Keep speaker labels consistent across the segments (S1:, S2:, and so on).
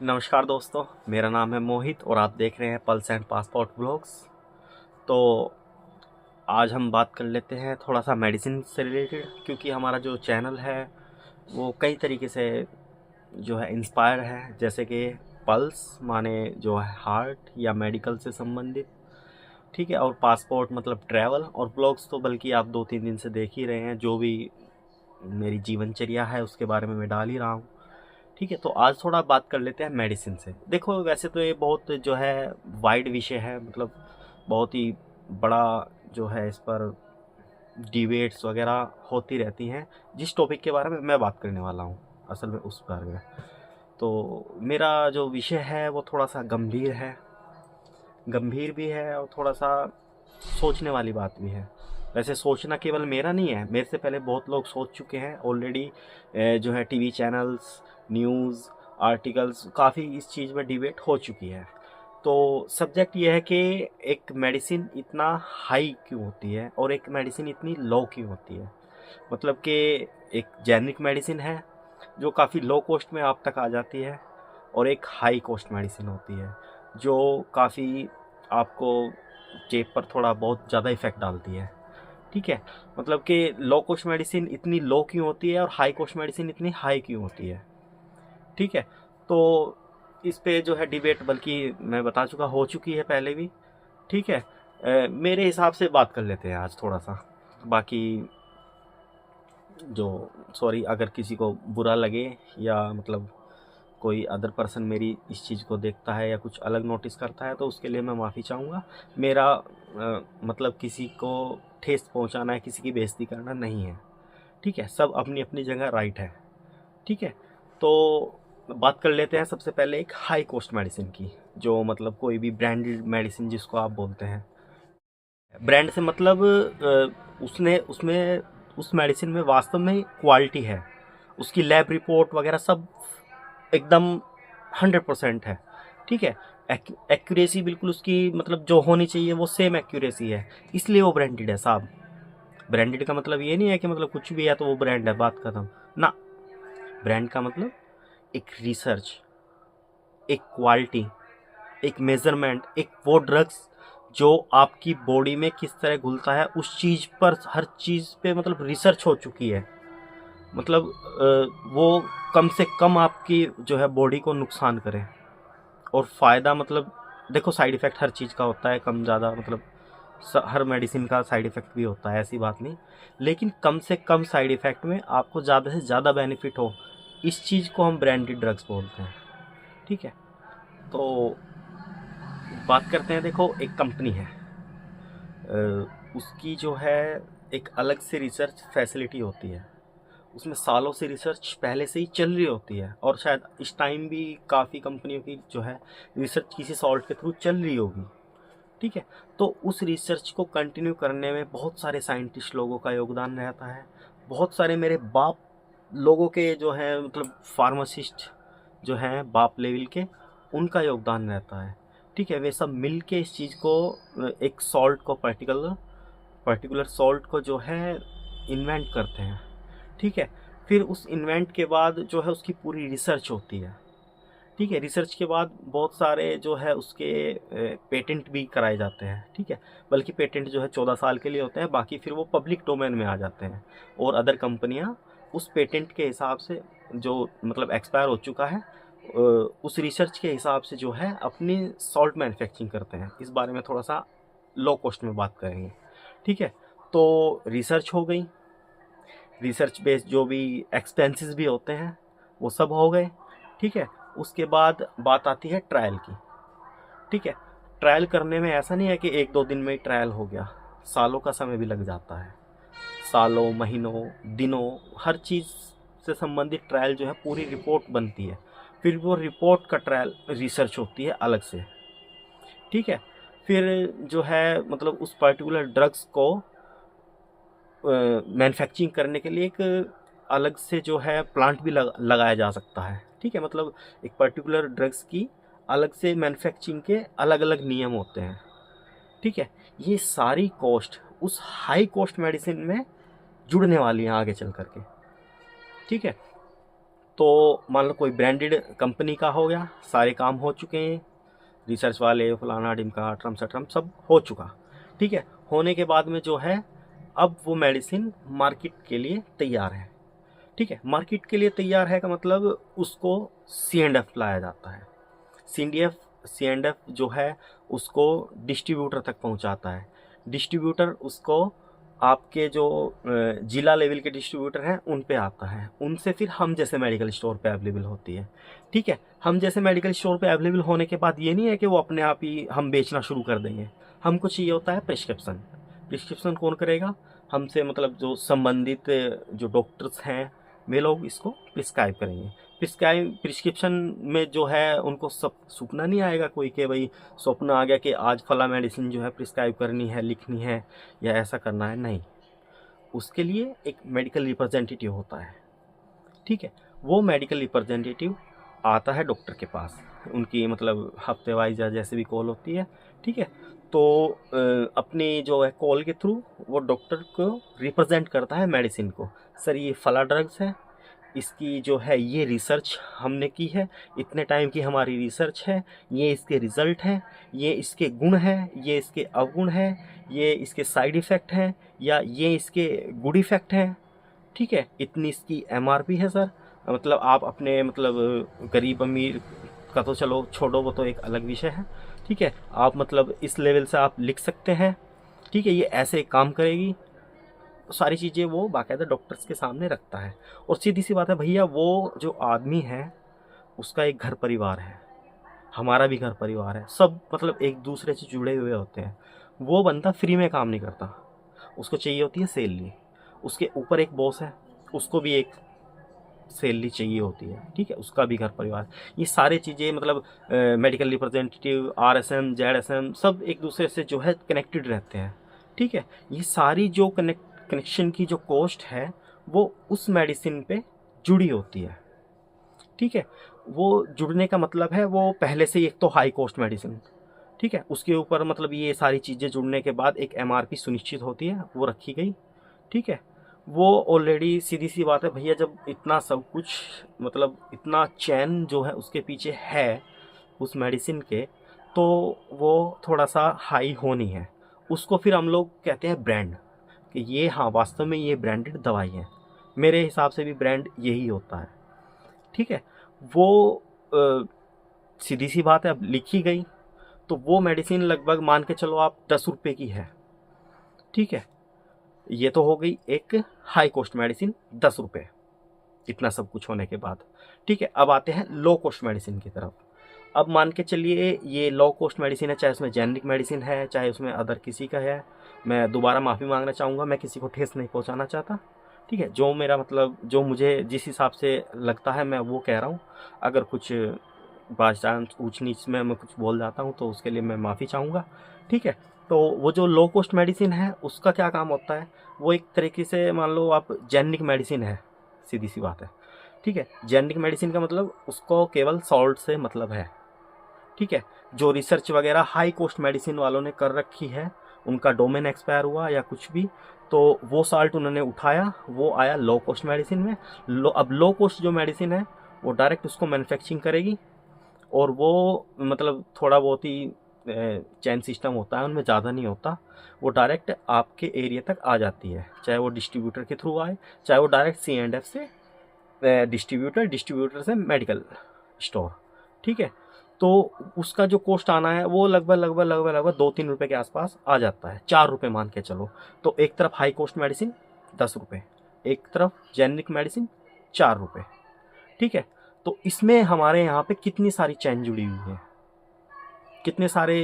S1: नमस्कार दोस्तों, मेरा नाम है मोहित और आप देख रहे हैं पल्स एंड पासपोर्ट ब्लॉग्स। तो आज हम बात कर लेते हैं थोड़ा सा मेडिसिन से रिलेटेड, क्योंकि हमारा जो चैनल है वो कई तरीके से जो है इंस्पायर है। जैसे कि पल्स माने जो है हार्ट या मेडिकल से संबंधित, ठीक है, और पासपोर्ट मतलब ट्रैवल, और ब्लॉग्स तो बल्कि आप 2-3 दिन से देख ही रहे हैं। जो भी मेरी जीवनचर्या है उसके बारे में मैं डाल ही रहा हूँ, ठीक है। तो आज थोड़ा बात कर लेते हैं मेडिसिन से। देखो, वैसे तो ये बहुत जो है वाइड विषय है, मतलब बहुत ही बड़ा जो है, इस पर डिबेट्स वगैरह होती रहती हैं। जिस टॉपिक के बारे में मैं बात करने वाला हूँ असल में उस बारे में, तो मेरा जो विषय है वो थोड़ा सा गंभीर है, गंभीर भी है और थोड़ा सा सोचने वाली बात भी है। वैसे सोचना केवल मेरा नहीं है, मेरे से पहले बहुत लोग सोच चुके हैं ऑलरेडी। जो है टीवी चैनल्स, न्यूज़ आर्टिकल्स, काफ़ी इस चीज़ में डिबेट हो चुकी है। तो सब्जेक्ट ये है कि एक मेडिसिन इतना हाई क्यों होती है और एक मेडिसिन इतनी लो क्यों होती है। मतलब कि एक जेनरिक मेडिसिन है जो काफ़ी लो कॉस्ट में आप तक आ जाती है, और एक हाई कॉस्ट मेडिसिन होती है जो काफ़ी आपको जेब पर थोड़ा बहुत ज़्यादा इफ़ेक्ट डालती है, ठीक है। मतलब कि लो कॉस्ट मेडिसिन इतनी लो क्यों होती है और हाई कॉस्ट मेडिसिन इतनी हाई क्यों होती है, ठीक है। तो इस पे जो है डिबेट, बल्कि मैं बता चुका, हो चुकी है पहले भी, ठीक है। मेरे हिसाब से बात कर लेते हैं आज थोड़ा सा। बाकी जो, सॉरी अगर किसी को बुरा लगे या मतलब कोई अदर पर्सन मेरी इस चीज़ को देखता है या कुछ अलग नोटिस करता है, तो उसके लिए मैं माफ़ी चाहूँगा। मेरा मतलब किसी को ठेस पहुँचाना है, किसी की बेइज्जती करना नहीं है, ठीक है। सब अपनी अपनी जगह राइट है, ठीक है। तो बात कर लेते हैं सबसे पहले एक हाई कॉस्ट मेडिसिन की, जो मतलब कोई भी ब्रांडेड मेडिसिन जिसको आप बोलते हैं। ब्रांड से मतलब उसने उसमें उस मेडिसिन में वास्तव में क्वालिटी है, उसकी लैब रिपोर्ट वगैरह सब एकदम 100% है, ठीक है। एक्यूरेसी बिल्कुल उसकी मतलब जो होनी चाहिए वो सेम एक्यूरेसी है, इसलिए वो ब्रांडेड है साहब। ब्रांडेड का मतलब ये नहीं है कि मतलब कुछ भी है तो वो ब्रांड है, बात खत्म ना। ब्रांड का मतलब एक रिसर्च, एक क्वालिटी, एक मेजरमेंट, एक वो ड्रग्स जो आपकी बॉडी में किस तरह घुलता है उस चीज़ पर, हर चीज़ पे मतलब रिसर्च हो चुकी है। मतलब वो कम से कम आपकी जो है बॉडी को नुकसान करे और फ़ायदा, मतलब देखो साइड इफ़ेक्ट हर चीज़ का होता है, कम ज़्यादा, मतलब हर मेडिसिन का साइड इफ़ेक्ट भी होता है, ऐसी बात नहीं। लेकिन कम से कम साइड इफ़ेक्ट में आपको ज़्यादा से ज़्यादा बेनिफिट हो, इस चीज़ को हम ब्रांडेड ड्रग्स बोलते हैं, ठीक है। तो बात करते हैं, देखो एक कंपनी है, उसकी जो है एक अलग से रिसर्च फैसिलिटी होती है, उसमें सालों से रिसर्च पहले से ही चल रही होती है, और शायद इस टाइम भी काफ़ी कंपनियों की जो है रिसर्च किसी सॉल्ट के थ्रू चल रही होगी, ठीक है। तो उस रिसर्च को कंटिन्यू करने में बहुत सारे साइंटिस्ट लोगों का योगदान रहता है। बहुत सारे मेरे बाप लोगों के जो है, मतलब फार्मासिस्ट जो हैं बाप लेवल के, उनका योगदान रहता है, ठीक है। वे सब मिल के इस चीज़ को, एक सॉल्ट को, पर्टिकुलर पर्टिकुलर सॉल्ट को जो है इन्वेंट करते हैं, ठीक है। फिर उस इन्वेंट के बाद जो है उसकी पूरी रिसर्च होती है, ठीक है। रिसर्च के बाद बहुत सारे जो है उसके पेटेंट भी कराए जाते हैं, ठीक है। बल्कि पेटेंट जो है 14 साल के लिए होते हैं, बाकी फिर वो पब्लिक डोमेन में आ जाते हैं, और अदर कंपनियां उस पेटेंट के हिसाब से, जो मतलब एक्सपायर हो चुका है, उस रिसर्च के हिसाब से जो है अपनी सॉल्ट मैन्युफैक्चरिंग करते हैं। इस बारे में थोड़ा सा लो कॉस्ट में बात करेंगे, ठीक है। तो रिसर्च हो गई, रिसर्च बेस्ड जो भी एक्सपेंसेस भी होते हैं वो सब हो गए, ठीक है। उसके बाद बात आती है ट्रायल की, ठीक है। ट्रायल करने में ऐसा नहीं है कि 1-2 दिन में ही ट्रायल हो गया, सालों का समय भी लग जाता है। सालों, महीनों, दिनों, हर चीज़ से संबंधित ट्रायल जो है पूरी रिपोर्ट बनती है, फिर वो रिपोर्ट का ट्रायल रिसर्च होती है अलग से, ठीक है। फिर जो है मतलब उस पर्टिकुलर ड्रग्स को मैन्युफैक्चरिंग करने के लिए एक अलग से जो है प्लांट भी लगाया जा सकता है, ठीक है। मतलब एक पर्टिकुलर ड्रग्स की अलग से मैन्युफैक्चरिंग के अलग अलग नियम होते हैं, ठीक है। ये सारी कॉस्ट उस हाई कॉस्ट मेडिसिन में जुड़ने वाली हैं आगे चल करके, ठीक है। तो मान लो कोई ब्रांडेड कंपनी का हो गया, सारे काम हो चुके हैं, रिसर्च वाले फलाना डिमका ट्रम सट्रम सब हो चुका, ठीक है। होने के बाद में जो है अब वो मेडिसिन मार्केट के लिए तैयार है, ठीक है। मार्केट के लिए तैयार है का मतलब उसको C&F लाया जाता है। C&F जो है उसको डिस्ट्रीब्यूटर तक पहुंचाता है। डिस्ट्रीब्यूटर उसको आपके जो जिला लेवल के डिस्ट्रीब्यूटर हैं उन पे आता है, उनसे फिर हम जैसे मेडिकल स्टोर पे अवेलेबल होती है, ठीक है। हम जैसे मेडिकल स्टोर पे अवेलेबल होने के बाद ये नहीं है कि वो अपने आप ही हम बेचना शुरू कर देंगे। हमको चाहिए होता है प्रिस्क्रिप्शन। प्रिस्क्रिप्शन कौन करेगा? हमसे मतलब जो संबंधित जो डॉक्टर्स हैं वे लोग इसको प्रिस्क्राइब करेंगे। प्रिस्क्रिप्शन में जो है उनको सब सपना नहीं आएगा कोई कि भाई सपना आ गया कि आज फला मेडिसिन जो है प्रिस्क्राइब करनी है, लिखनी है या ऐसा करना है, नहीं। उसके लिए एक मेडिकल रिप्रेजेंटेटिव होता है, ठीक है। वो मेडिकल रिप्रेजेंटेटिव आता है डॉक्टर के पास, उनकी मतलब हफ्ते वाइज या जैसे भी कॉल होती है, ठीक है। तो अपनी जो है कॉल के थ्रू वो डॉक्टर को रिप्रेजेंट करता है मेडिसिन को। सर ये फला ड्रग्स है, इसकी जो है ये रिसर्च हमने की है, इतने टाइम की हमारी रिसर्च है, ये इसके रिज़ल्ट हैं, ये इसके गुण हैं, ये इसके अवगुण हैं, ये इसके साइड इफ़ेक्ट हैं या ये इसके गुड इफ़ेक्ट हैं, ठीक है। इतनी इसकी MRP है सर। मतलब आप अपने मतलब गरीब अमीर का तो चलो छोड़ो, वो तो एक अलग विषय है, ठीक है। आप मतलब इस लेवल से आप लिख सकते हैं, ठीक है, ये ऐसे काम करेगी, सारी चीज़ें वो बाकायदा डॉक्टर्स के सामने रखता है। और सीधी सी बात है भैया, वो जो आदमी है उसका एक घर परिवार है, हमारा भी घर परिवार है, सब मतलब एक दूसरे से जुड़े हुए होते हैं। वो बंदा फ्री में काम नहीं करता, उसको चाहिए होती है सैलरी। उसके ऊपर एक बॉस है, उसको भी एक सैलरी चाहिए होती है, ठीक है, उसका भी घर परिवार। ये सारी चीज़ें मतलब मेडिकल रिप्रेजेंटेटिव, RSM, ZSM सब एक दूसरे से जो है कनेक्टेड रहते हैं, ठीक है। ये सारी जो कनेक्शन की जो कॉस्ट है वो उस मेडिसिन पे जुड़ी होती है, ठीक है। वो जुड़ने का मतलब है वो पहले से ही एक तो हाई कॉस्ट मेडिसिन, ठीक है, उसके ऊपर मतलब ये सारी चीज़ें जुड़ने के बाद एक MRP सुनिश्चित होती है, वो रखी गई, ठीक है। वो ऑलरेडी सीधी सी बात है भैया, जब इतना सब कुछ मतलब इतना चैन जो है उसके पीछे है उस मेडिसिन के, तो वो थोड़ा सा हाई होनी है। उसको फिर हम लोग कहते हैं ब्रांड, कि ये हाँ वास्तव में ये ब्रांडेड दवाई है। मेरे हिसाब से भी ब्रांड यही होता है, ठीक है। वो सीधी सी बात है, अब लिखी गई तो वो मेडिसिन लगभग मान के चलो आप 10 रुपये की है, ठीक है। ये तो हो गई एक हाई कॉस्ट मेडिसिन, 10 रुपये, इतना सब कुछ होने के बाद, ठीक है। अब आते हैं लो कॉस्ट मेडिसिन की तरफ। अब मान के चलिए ये लो कॉस्ट मेडिसिन है, चाहे उसमें जेनरिक मेडिसिन है, चाहे उसमें अदर किसी का है। मैं दोबारा माफ़ी मांगना चाहूँगा, मैं किसी को ठेस नहीं पहुँचाना चाहता, ठीक है। जो मेरा मतलब जो मुझे जिस हिसाब से लगता है मैं वो कह रहा हूँ। अगर कुछ बाई चांस ऊंच नीच में मैं कुछ बोल जाता हूँ तो उसके लिए मैं माफ़ी चाहूँगा, ठीक है। तो वो जो लो कॉस्ट मेडिसिन है उसका क्या काम होता है, वो एक तरीके से मान लो आप जेनरिक मेडिसिन है, सीधी सी बात है, ठीक है। जेनरिक मेडिसिन का मतलब उसको केवल सॉल्ट से मतलब है, ठीक है। जो रिसर्च वगैरह हाई कॉस्ट मेडिसिन वालों ने कर रखी है, उनका डोमेन एक्सपायर हुआ या कुछ भी, तो वो साल्ट उन्होंने उठाया, वो आया लो कॉस्ट मेडिसिन में। अब लो कॉस्ट जो मेडिसिन है वो डायरेक्ट उसको मैन्युफैक्चरिंग करेगी, और वो मतलब थोड़ा बहुत ही चैन सिस्टम होता है, उनमें ज़्यादा नहीं होता, वो डायरेक्ट आपके एरिया तक आ जाती है, चाहे वो डिस्ट्रीब्यूटर के थ्रू आए, चाहे वो डायरेक्ट C&F से डिस्ट्रीब्यूटर से मेडिकल स्टोर, ठीक है। तो उसका जो कॉस्ट आना है वो लगभग 2-3 रुपये के आसपास आ जाता है, 4 रुपये मान के चलो। तो एक तरफ हाई कॉस्ट मेडिसिन 10 रुपये, एक तरफ जेनरिक मेडिसिन 4 रुपये, ठीक है। तो इसमें हमारे यहाँ पे कितनी सारी चैन जुड़ी हुई है, कितने सारे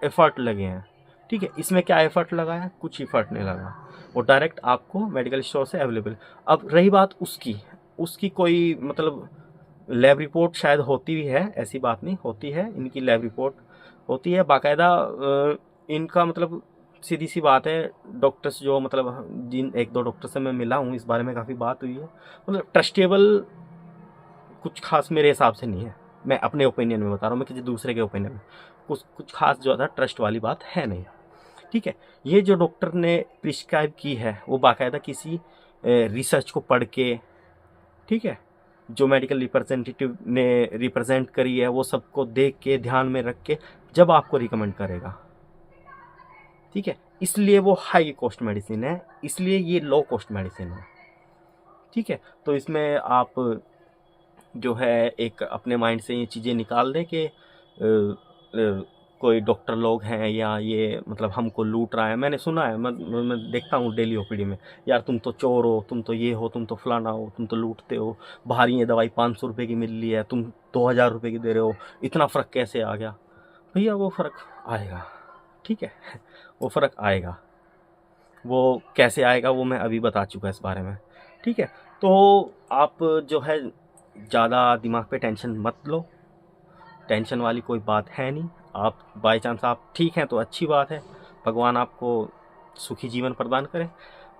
S1: एफर्ट लगे हैं, ठीक है। इसमें क्या एफर्ट लगा है? कुछ एफर्ट नहीं लगा, वो डायरेक्ट आपको मेडिकल स्टोर से अवेलेबल। अब रही बात उसकी कोई मतलब लैब रिपोर्ट शायद होती भी है, ऐसी बात नहीं होती है, इनकी लैब रिपोर्ट होती है बाकायदा। इनका मतलब सीधी सी बात है, डॉक्टर्स जो मतलब जिन 1-2 डॉक्टर से मैं मिला हूँ, इस बारे में काफ़ी बात हुई है, मतलब ट्रस्टेबल कुछ खास मेरे हिसाब से नहीं है। मैं अपने ओपिनियन में बता रहा हूँ, मैं किसी दूसरे के ओपिनियन में कुछ खास जो है ट्रस्ट वाली बात है नहीं, ठीक है। ये जो डॉक्टर ने प्रिस्क्राइब की है वो बाकायदा किसी रिसर्च को पढ़ के, ठीक है, जो मेडिकल रिप्रेजेंटेटिव ने रिप्रेजेंट करी है वो सबको देख के ध्यान में रख के जब आपको रिकमेंड करेगा, ठीक है। इसलिए वो हाई कॉस्ट मेडिसिन है, इसलिए ये लो कॉस्ट मेडिसिन है, ठीक है। तो इसमें आप जो है एक अपने माइंड से ये चीज़ें निकाल दें कि कोई डॉक्टर लोग हैं या ये मतलब हमको लूट रहा है। मैंने सुना है, मैं देखता हूँ डेली ओपीडी में, यार तुम तो चोर हो, तुम तो ये हो, तुम तो फलाना हो, तुम तो लूटते हो, बाहर ये दवाई 500 रुपये की मिल रही है, तुम 2000 रुपये की दे रहे हो, इतना फ़र्क कैसे आ गया? भैया वो फ़र्क आएगा, ठीक है। वो फ़र्क आएगा, वो कैसे आएगा वो मैं अभी बता चुका इस बारे में, ठीक है। तो आप जो है ज़्यादा दिमाग पे टेंशन मत लो, टेंशन वाली कोई बात है नहीं। आप बाय चांस आप ठीक हैं तो अच्छी बात है, भगवान आपको सुखी जीवन प्रदान करें।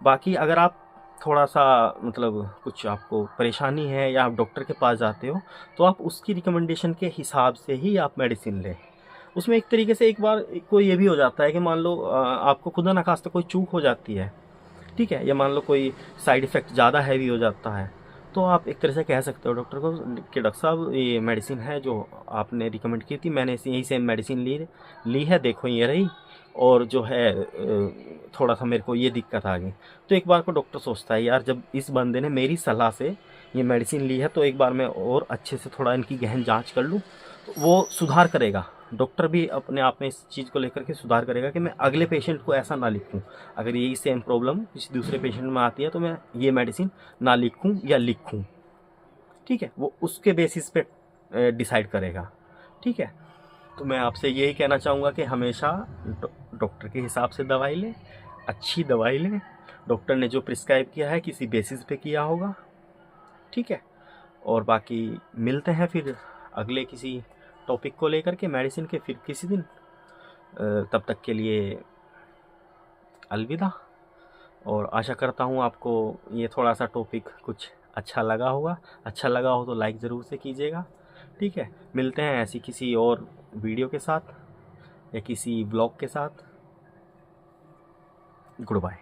S1: बाकी अगर आप थोड़ा सा मतलब कुछ आपको परेशानी है या आप डॉक्टर के पास जाते हो तो आप उसकी रिकमेंडेशन के हिसाब से ही आप मेडिसिन लें। उसमें एक तरीके से एक बार को ये भी हो जाता है कि मान लो आपको खुदा न खास्ता कोई चूक हो जाती है, ठीक है, या मान लो कोई साइड इफ़ेक्ट ज़्यादा हैवी हो जाता है, तो आप एक तरह से कह सकते हो डॉक्टर को कि डॉक्टर साहब ये मेडिसिन है जो आपने रिकमेंड की थी, मैंने यही सेम मेडिसिन ली है, देखो ये रही, और जो है थोड़ा सा मेरे को ये दिक्कत आ गई। तो एक बार को डॉक्टर सोचता है यार जब इस बंदे ने मेरी सलाह से ये मेडिसिन ली है तो एक बार मैं और अच्छे से थोड़ा इनकी गहन जांच कर लूँ, तो वो सुधार करेगा। डॉक्टर भी अपने आप में इस चीज़ को लेकर के सुधार करेगा कि मैं अगले पेशेंट को ऐसा ना लिखूं, अगर यही सेम प्रॉब्लम किसी दूसरे पेशेंट में आती है तो मैं ये मेडिसिन ना लिखूं या लिखूं, ठीक है। वो उसके बेसिस पे डिसाइड करेगा, ठीक है। तो मैं आपसे यही कहना चाहूँगा कि हमेशा डॉक्टर के हिसाब से दवाई लें, अच्छी दवाई लें, डॉक्टर ने जो प्रिस्क्राइब किया है किसी बेसिस पे किया होगा, ठीक है। और बाकी मिलते हैं फिर अगले किसी टॉपिक को लेकर के मेडिसिन के फिर किसी दिन। तब तक के लिए अलविदा, और आशा करता हूँ आपको ये थोड़ा सा टॉपिक कुछ अच्छा लगा होगा। अच्छा लगा हो तो लाइक ज़रूर से कीजिएगा, ठीक है। मिलते हैं ऐसी किसी और वीडियो के साथ या किसी ब्लॉग के साथ। Good bye.